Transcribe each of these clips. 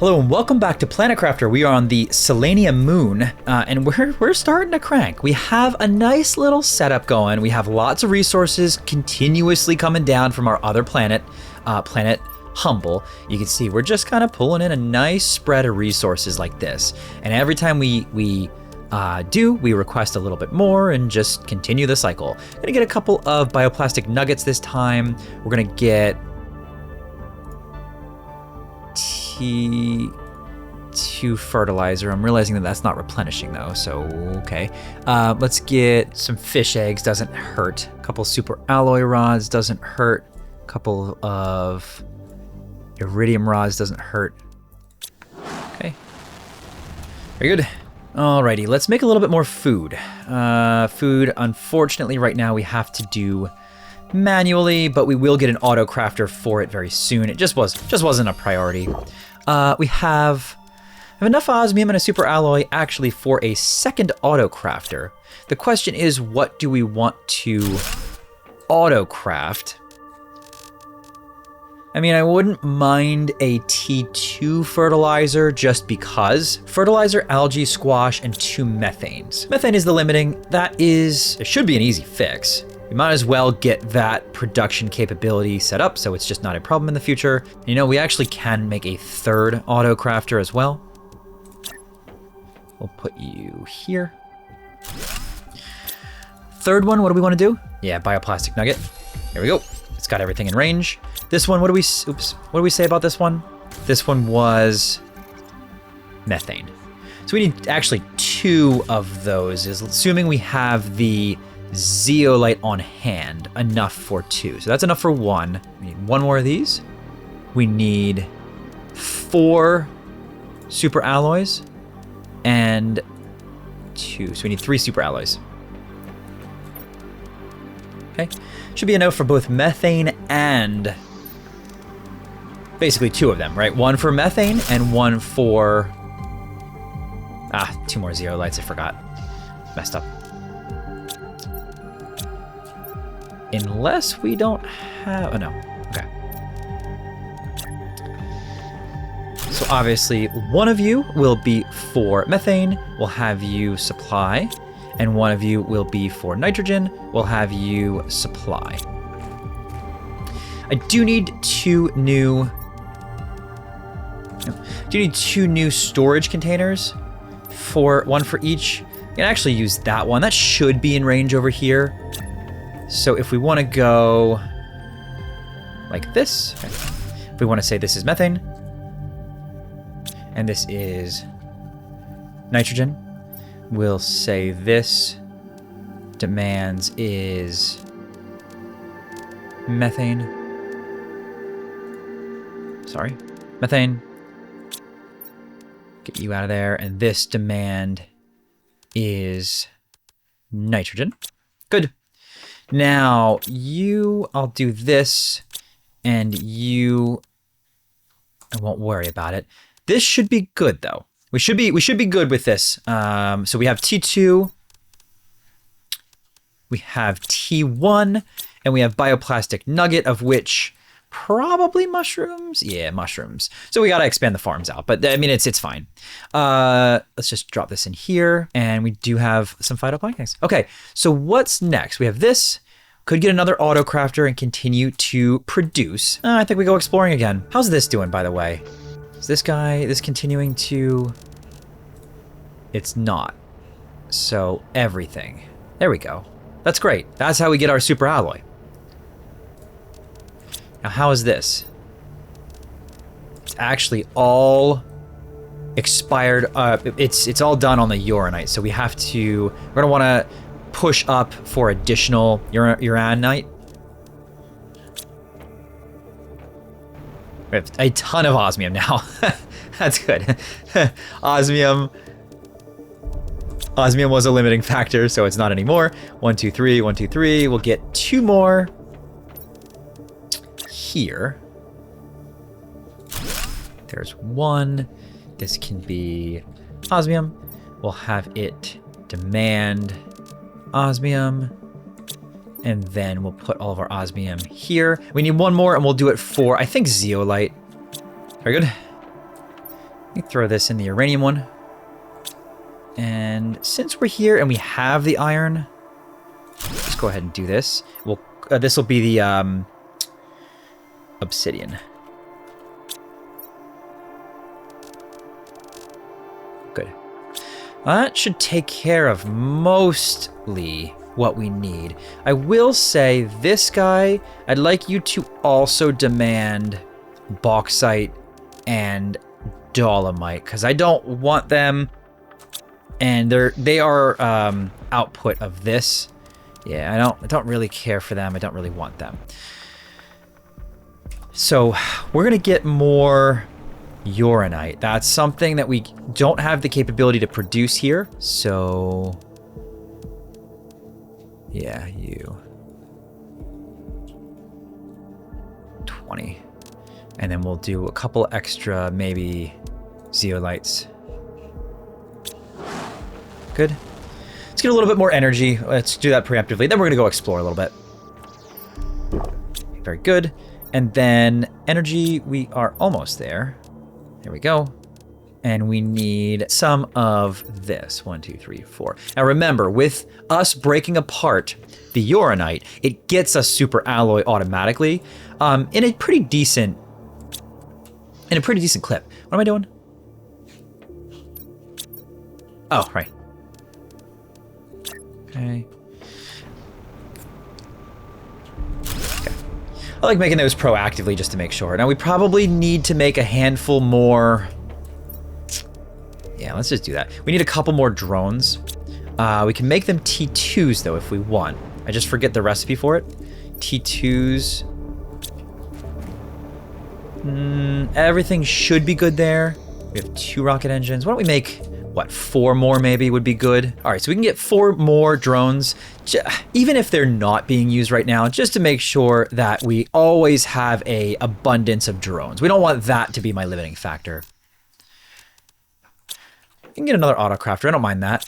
Hello and welcome back to Planet Crafter. We are on the Selenia moon, and we're starting to crank. We have a nice little setup going. We have lots of resources continuously coming down from our other planet, Planet Humble. You can see we're just kind of pulling in a nice spread of resources like this. And every time we request a little bit more and just continue the cycle. Gonna get a couple of bioplastic nuggets this time. We're gonna get T2 fertilizer. I'm realizing that that's not replenishing though, so okay. Let's get some fish eggs, doesn't hurt. A couple super alloy rods, doesn't hurt. A couple of iridium rods, doesn't hurt. Okay, very good. Alrighty, let's make a little bit more food. Food, unfortunately, right now we have to do manually, but we will get an autocrafter for it very soon. It just wasn't a priority. We have enough osmium and a super alloy actually for a second autocrafter. The question is, what do we want to autocraft? I mean, I wouldn't mind a T2 fertilizer just because. Fertilizer, algae, squash, and 2 methanes. Methane is the limiting. It should be an easy fix. We might as well get that production capability set up so it's just not a problem in the future. You know, we actually can make a third autocrafter as well. We'll put you here. Third one, what do we want to do? Yeah, bioplastic nugget. There we go. It's got everything in range. This one, what do we say about this one? This one was methane. So we need actually 2 of those, assuming we have the zeolite on hand, enough for 2. So that's enough for 1. We need 1 more of these. We need 4 super alloys and 2. So we need 3 super alloys. Okay. Should be enough for both methane and basically 2 of them, right? 1 for methane and 1 for 2 more zeolites, I forgot. Messed up. Unless we don't have, oh no, okay. So obviously 1 of you will be for methane, we'll have you supply, and 1 of you will be for nitrogen, we'll have you supply. I do need 2 new storage containers, 1 for each. You can actually use that one. That should be in range over here. So if we want to go like this, okay. If we want to say this is methane, and this is nitrogen, we'll say this demands is methane. Sorry, methane. Get you out of there. And this demand is nitrogen. Good. Now, I'll do this, and I won't worry about it. This should be good, though. We should be good with this. So we have T2, we have T1, and we have bioplastic nugget, of which probably mushrooms. Yeah, mushrooms. So we gotta expand the farms out, but I mean, it's fine. Let's just drop this in here, and we do have some phytoplankton. Okay, so what's next? We have this. Could get another autocrafter and continue to produce. I think we go exploring again. How's this doing, by the way? Is this continuing to? It's not. So everything. There we go. That's great. That's how we get our super alloy. Now, how is this? It's actually all expired. It's all done on the uranite, so we're gonna want to push up for additional uranite. We have a ton of osmium now. That's good. Osmium was a limiting factor, so it's not anymore. 1, 2, 3, 1, 2, 3. We'll get 2 more here. There's 1. This can be osmium. We'll have it demand osmium, and then we'll put all of our osmium here. We need 1 more, and we'll do it for, I think, zeolite. Very good. Let me throw this in the uranium one. And since we're here and we have the iron, let's go ahead and do this. This will be the obsidian. Good. That should take care of mostly what we need. I will say this guy, I'd like you to also demand bauxite and dolomite, because I don't want them, and they are output of this. Yeah, I don't really care for them. I don't really want them. So we're gonna get more uranite. That's something that we don't have the capability to produce here. So yeah, you 20, and then we'll do a couple extra, maybe zeolites. Good. Let's get a little bit more energy. Let's do that preemptively. Then we're going to go explore a little bit. Very good. And then energy, we are almost there. There we go. And we need some of this. 1, 2, 3, 4. Now remember, with us breaking apart the uranite, it gets us super alloy automatically in a pretty decent clip. What am I doing? Oh, right. Okay. I like making those proactively just to make sure. Now we probably need to make a handful more. Yeah, let's just do that. We need a couple more drones. We can make them T2s though if we want. I just forget the recipe for it. T2s. Everything should be good there. We have 2 rocket engines. Why don't we make, what, 4 more maybe would be good? All right, so we can get 4 more drones, even if they're not being used right now, just to make sure that we always have a abundance of drones. We don't want that to be my limiting factor. You can get another autocrafter. I don't mind that.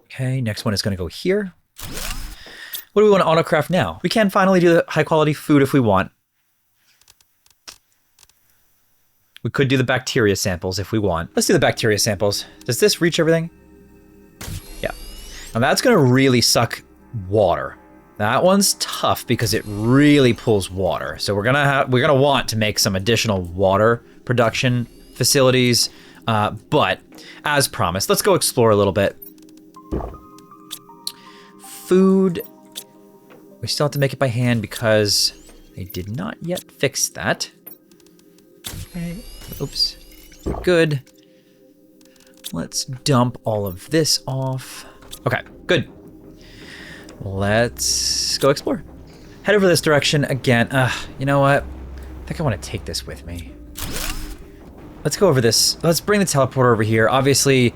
Okay, next one is going to go here. What do we want to autocraft now? We can finally do the high quality food if we want. We could do the bacteria samples if we want. Let's do the bacteria samples. Does this reach everything? Yeah. Now that's going to really suck water. That one's tough because it really pulls water. So we're gonna want to make some additional water production facilities. But as promised, let's go explore a little bit. Food. We still have to make it by hand because they did not yet fix that. Okay. Oops. Good. Let's dump all of this off. Okay, good. Let's go explore. Head over this direction again. You know what? I think I want to take this with me. Let's go over this. Let's bring the teleporter over here. Obviously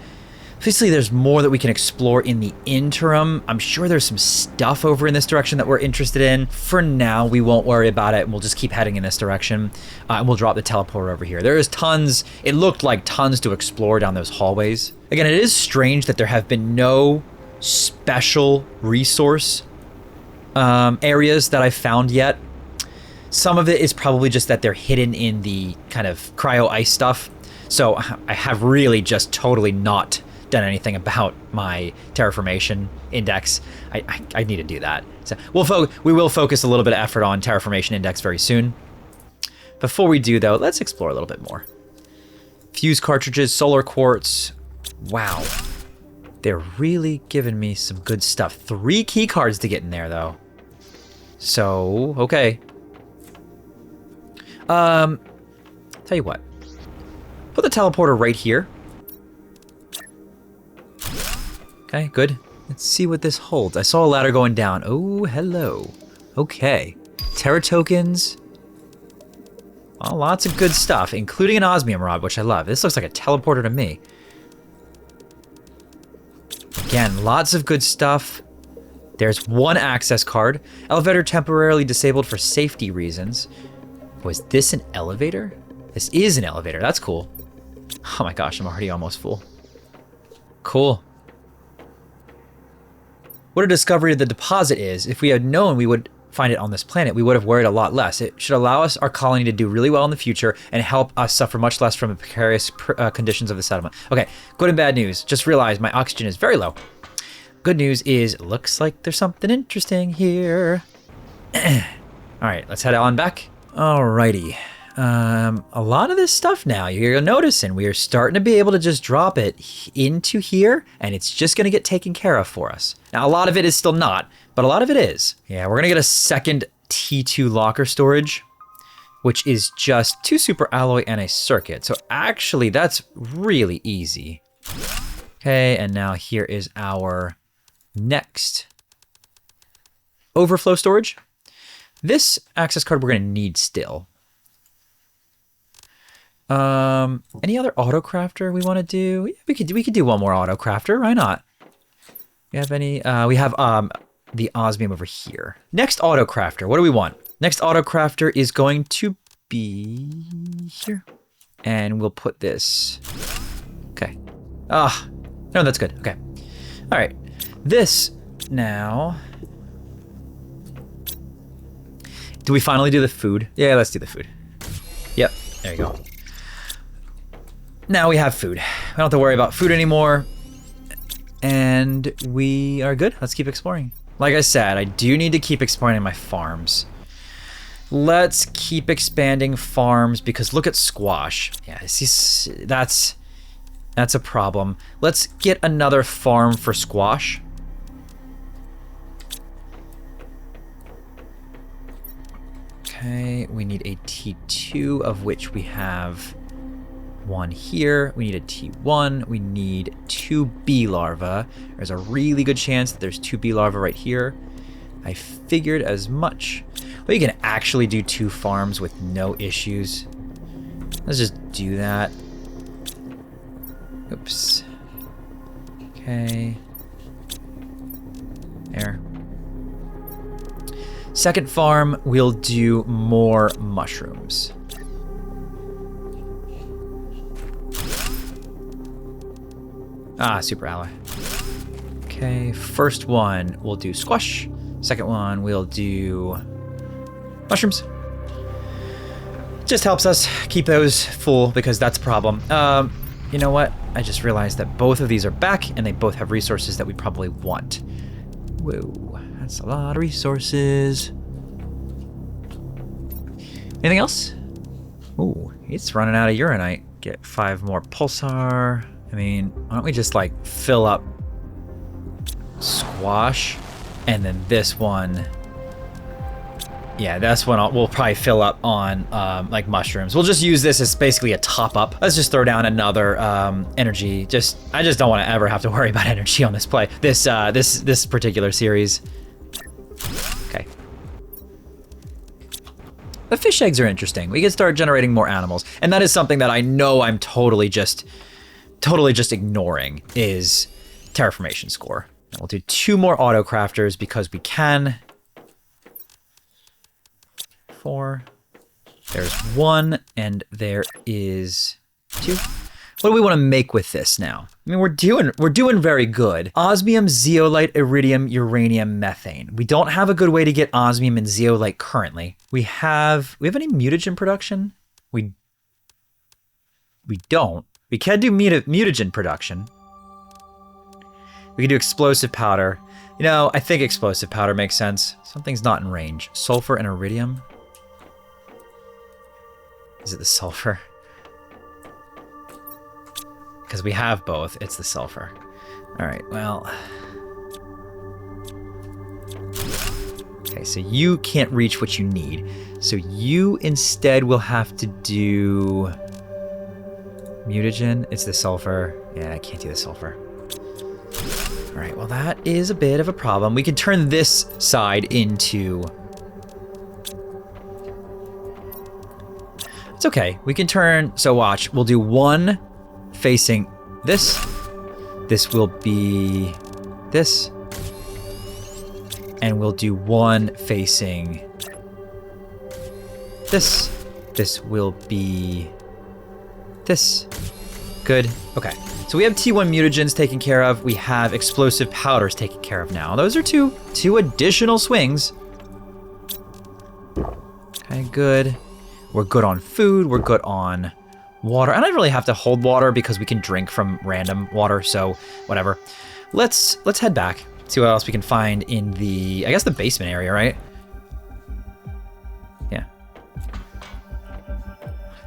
there's more that we can explore in the interim. I'm sure there's some stuff over in this direction that we're interested in. For now, we won't worry about it. We'll just keep heading in this direction. And we'll drop the teleporter over here. There is tons, it looked like tons to explore down those hallways. Again, it is strange that there have been no special resource areas that I've found yet. Some of it is probably just that they're hidden in the kind of cryo ice stuff. So I have really just totally not done anything about my terraformation index. I need to do that. So we will focus a little bit of effort on terraformation index very soon. Before we do though, let's explore a little bit more. Fuse cartridges, solar quartz. Wow. They're really giving me some good stuff. 3 key cards to get in there though. So, okay. Tell you what. Put the teleporter right here. Okay, good. Let's see what this holds. I saw a ladder going down. Oh, hello. Okay. Terra tokens. Well, lots of good stuff, including an osmium rod, which I love. This looks like a teleporter to me. Again, lots of good stuff. There's 1 access card. Elevator temporarily disabled for safety reasons. Was this an elevator? This is an elevator. That's cool. Oh my gosh, I'm already almost full. Cool. What a discovery of the deposit is. If we had known, we would find it on this planet, we would have worried a lot less. It should allow us, our colony, to do really well in the future and help us suffer much less from the precarious conditions of the settlement. Okay, good and bad news. Just realized my oxygen is very low. Good news is, looks like there's something interesting here. All right, let's head on back. Alrighty. A lot of this stuff now, you're noticing, we are starting to be able to just drop it into here, and it's just going to get taken care of for us. Now, a lot of it is still not, but a lot of it is. Yeah, we're going to get a second T2 locker storage, which is just 2 super alloy and a circuit. So actually, that's really easy. Okay, and now here is our next overflow storage. This access card we're going to need still. Any other autocrafter we want to do? Yeah, we could do one more autocrafter. Why not? We have any? We have the osmium over here. Next autocrafter. What do we want? Next autocrafter is going to be here, and we'll put this. Okay. No, that's good. Okay. All right. This now. Do we finally do the food? Yeah, let's do the food. Yep. There you go. Now we have food. We don't have to worry about food anymore. And we are good. Let's keep exploring. Like I said, I do need to keep exploring my farms. Let's keep expanding farms because look at squash. Yeah, see, that's a problem. Let's get another farm for squash. Okay, we need a T2, of which we have 1 here. We need a T1. We need 2 bee larvae. There's a really good chance that there's 2 bee larvae right here. I figured as much. Well, you can actually do 2 farms with no issues. Let's just do that. Oops. Okay. There. Second farm, we'll do more mushrooms. Super alloy. Okay, first one, we'll do squash. Second one, we'll do mushrooms. Just helps us keep those full because that's a problem. You know what? I just realized that both of these are back and they both have resources that we probably want. Whoa, that's a lot of resources. Anything else? Ooh, it's running out of uranite. Get 5 more pulsar. I mean, why don't we just like fill up squash and then this one. Yeah, this one we'll probably fill up on like mushrooms. We'll just use this as basically a top up. Let's just throw down another energy. I just don't want to ever have to worry about energy on this play. This particular series. Okay. The fish eggs are interesting. We can start generating more animals, and that is something that I know I'm totally just ignoring is terraformation score. And we'll do 2 more autocrafters because we can. 4. There's 1, and there is 2. What do we want to make with this now? I mean, we're doing very good. Osmium, zeolite, iridium, uranium, methane. We don't have a good way to get osmium and zeolite currently. We have any mutagen production? We don't. We can do mutagen production. We can do explosive powder. You know, I think explosive powder makes sense. Something's not in range. Sulfur and iridium. Is it the sulfur? Because we have both, it's the sulfur. All right, well. Okay, so you can't reach what you need. So you instead will have to do mutagen. It's the sulfur. Yeah, I can't do the sulfur. All right, well that is a bit of a problem. We can turn this side into... It's okay, we can turn, so watch, we'll do 1 facing this. This will be this. And we'll do 1 facing this. This will be this. Good. Okay. So we have T1 mutagens taken care of. We have explosive powders taken care of now. Those are two additional swings. good. We're good on food. We're good on water. And I don't really have to hold water because we can drink from random water, so whatever. Let's head back. See what else we can find in the, I guess, the basement area, right? Yeah.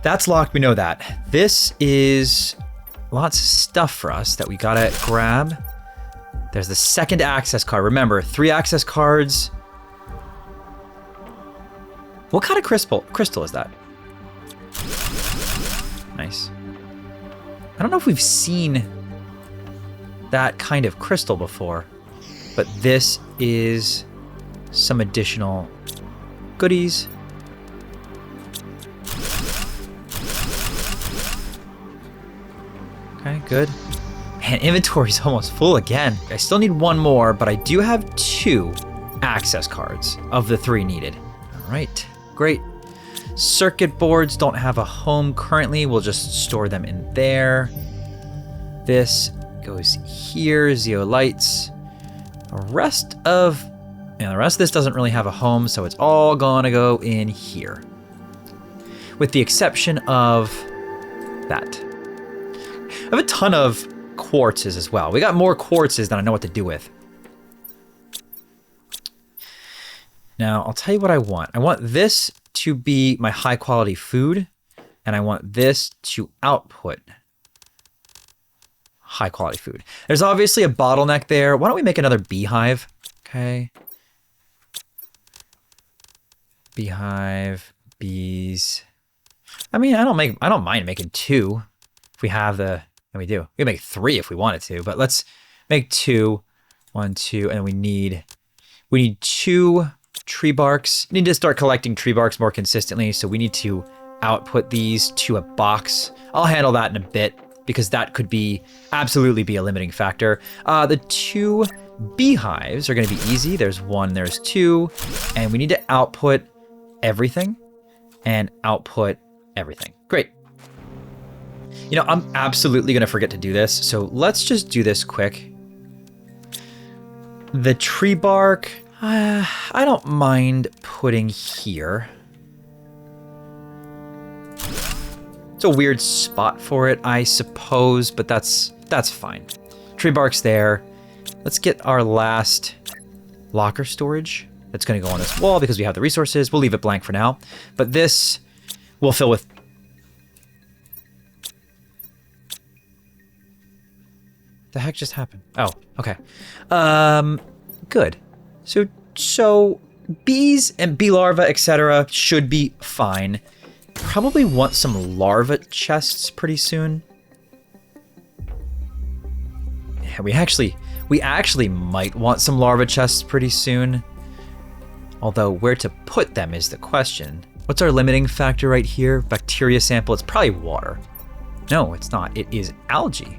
That's locked, we know that. This is lots of stuff for us that we gotta grab. There's the second access card. Remember, 3 access cards. What kind of crystal is that? Nice. I don't know if we've seen that kind of crystal before, but this is some additional goodies. Okay, good. Man, inventory's almost full again. I still need 1 more, but I do have 2 access cards of the 3 needed. All right, great. Circuit boards don't have a home currently. We'll just store them in there. This goes here, zeolites. The rest of this doesn't really have a home, so it's all gonna go in here. With the exception of that. I have a ton of quartzes as well. We got more quartzes than I know what to do with. Now, I'll tell you what I want. I want this to be my high quality food, and I want this to output high quality food. There's obviously a bottleneck there. Why don't we make another beehive? Okay. Beehive, bees. I mean, I don't mind making 2 if we have the, and we do. We can make 3 if we wanted to, but let's make 2. 1, 2, and we need 2 tree barks. We need to start collecting tree barks more consistently, so we need to output these to a box. I'll handle that in a bit because that could absolutely be a limiting factor. The 2 beehives are going to be easy. There's 1, there's 2, and we need to output everything and output everything. Great. You know, I'm absolutely going to forget to do this, so let's just do this quick. The tree bark, I don't mind putting here. It's a weird spot for it, I suppose, but that's fine. Tree bark's there. Let's get our last locker storage. That's going to go on this wall because we have the resources. We'll leave it blank for now, but this we'll fill with. The heck just happened? Oh, okay. Good. So bees and bee larvae, etc. should be fine. Probably want some larva chests pretty soon. Yeah, we actually might want some larva chests pretty soon. Although where to put them is the question. What's our limiting factor right here? Bacteria sample, it's probably water. No, it's not. It is algae.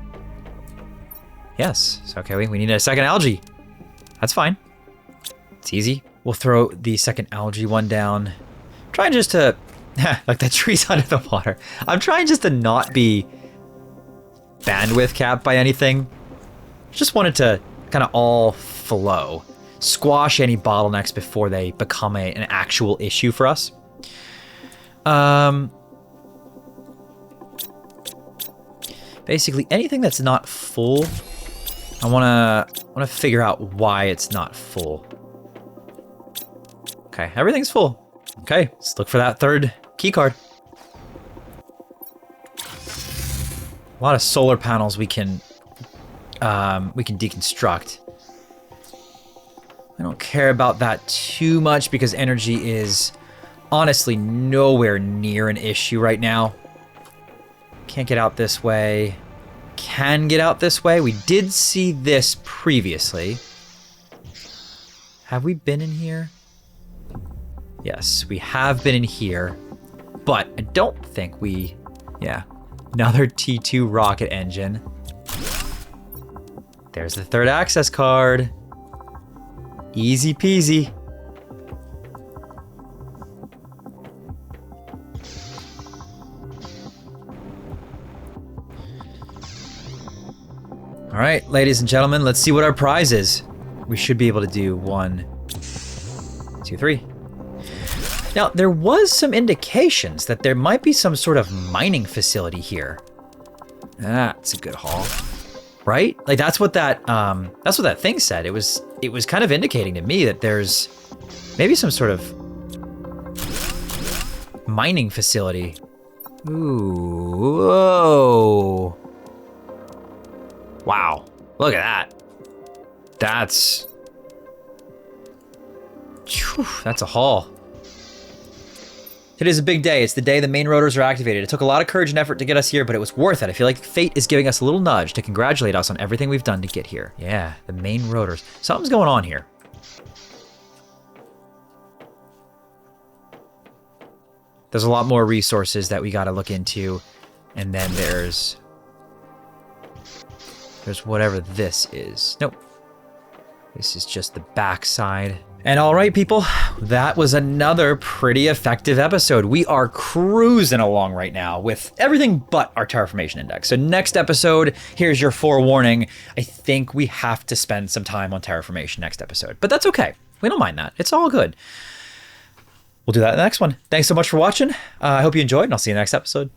Yes, so okay, we need a second algae. That's fine. It's easy. We'll throw the second algae one down. Trying just to, like the trees under the water. I'm trying just to not be bandwidth capped by anything. Just wanted to kind of all flow. Squash any bottlenecks before they become an actual issue for us. Basically anything that's not full, I wanna figure out why it's not full. Okay, everything's full. Okay, let's look for that 3rd key card. A lot of solar panels we can deconstruct. I don't care about that too much because energy is honestly nowhere near an issue right now. Can't get out this way. Can get out this way. We did see this previously. Have we been in here? Yes, we have been in here, but I don't think we, yeah. Another T2 rocket engine. There's the 3rd access card. Easy peasy. All right, ladies and gentlemen, let's see what our prize is. We should be able to do 1, 2, 3. Now, there was some indications that there might be some sort of mining facility here. That's a good haul, right? Like that's what that thing said. It was kind of indicating to me that there's maybe some sort of mining facility. Ooh, whoa. Wow, look at that. That's a haul. It is a big day. It's the day the main rotors are activated. It took a lot of courage and effort to get us here, but it was worth it. I feel like fate is giving us a little nudge to congratulate us on everything we've done to get here. Yeah, the main rotors. Something's going on here. There's a lot more resources that we got to look into. And then there's whatever this is. Nope. This is just the backside. And all right, people, that was another pretty effective episode. We are cruising along right now with everything but our terraformation index. So next episode, here's your forewarning. I think we have to spend some time on terraformation next episode, but that's okay. We don't mind that. It's all good. We'll do that in the next one. Thanks so much for watching. I hope you enjoyed, and I'll see you in the next episode.